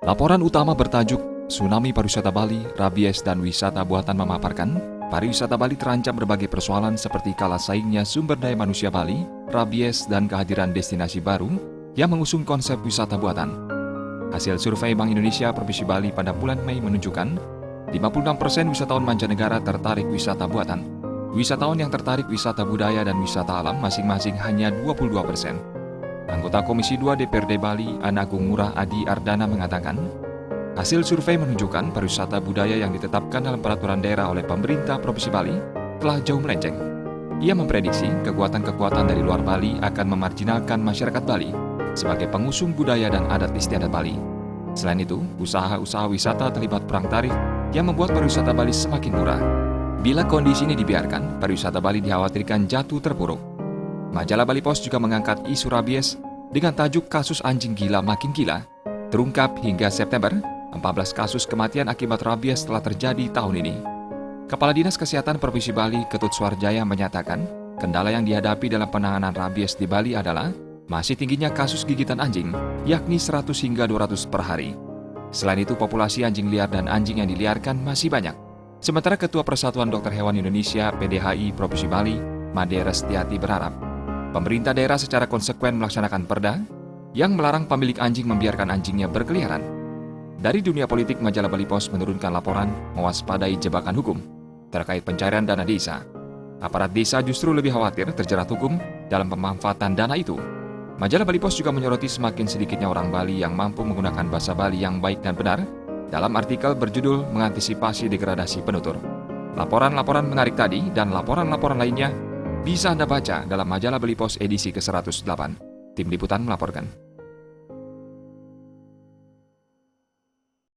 Laporan utama bertajuk Tsunami Pariwisata Bali, Rabies dan Wisata Buatan memaparkan, pariwisata Bali terancam berbagai persoalan seperti kalah saingnya sumber daya manusia Bali, rabies, dan kehadiran destinasi baru yang mengusung konsep wisata buatan. Hasil survei Bank Indonesia Provinsi Bali pada bulan Mei menunjukkan 56% wisatawan mancanegara tertarik wisata buatan. Wisatawan yang tertarik wisata budaya dan wisata alam masing-masing hanya 22%. Anggota Komisi 2 DPRD Bali, Anagung Ngurah Adi Ardana mengatakan, hasil survei menunjukkan pariwisata budaya yang ditetapkan dalam peraturan daerah oleh pemerintah Provinsi Bali telah jauh melenceng. Ia memprediksi kekuatan-kekuatan dari luar Bali akan memarginalkan masyarakat Bali sebagai pengusung budaya dan adat istiadat Bali. Selain itu, usaha-usaha wisata terlibat perang tarif yang membuat pariwisata Bali semakin murah. Bila kondisi ini dibiarkan, pariwisata Bali dikhawatirkan jatuh terpuruk. Majalah Bali Post juga mengangkat isu rabies dengan tajuk kasus anjing gila makin gila. Terungkap hingga September, 14 kasus kematian akibat rabies telah terjadi tahun ini. Kepala Dinas Kesehatan Provinsi Bali, Ketut Suarjaya menyatakan, kendala yang dihadapi dalam penanganan rabies di Bali adalah masih tingginya kasus gigitan anjing, yakni 100 hingga 200 per hari. Selain itu, populasi anjing liar dan anjing yang diliarkan masih banyak. Sementara Ketua Persatuan Dokter Hewan Indonesia (PDHI) Provinsi Bali, Made Restiati berharap pemerintah daerah secara konsekuen melaksanakan perda yang melarang pemilik anjing membiarkan anjingnya berkeliaran. Dari dunia politik, Majalah Bali Post menurunkan laporan mewaspadai jebakan hukum terkait pencairan dana desa. Aparat desa justru lebih khawatir terjerat hukum dalam pemanfaatan dana itu. Majalah Bali Post juga menyoroti semakin sedikitnya orang Bali yang mampu menggunakan bahasa Bali yang baik dan benar dalam artikel berjudul Mengantisipasi Degradasi Penutur. Laporan-laporan menarik tadi dan laporan-laporan lainnya bisa Anda baca dalam Majalah Bali Post edisi ke-108. Tim Liputan melaporkan.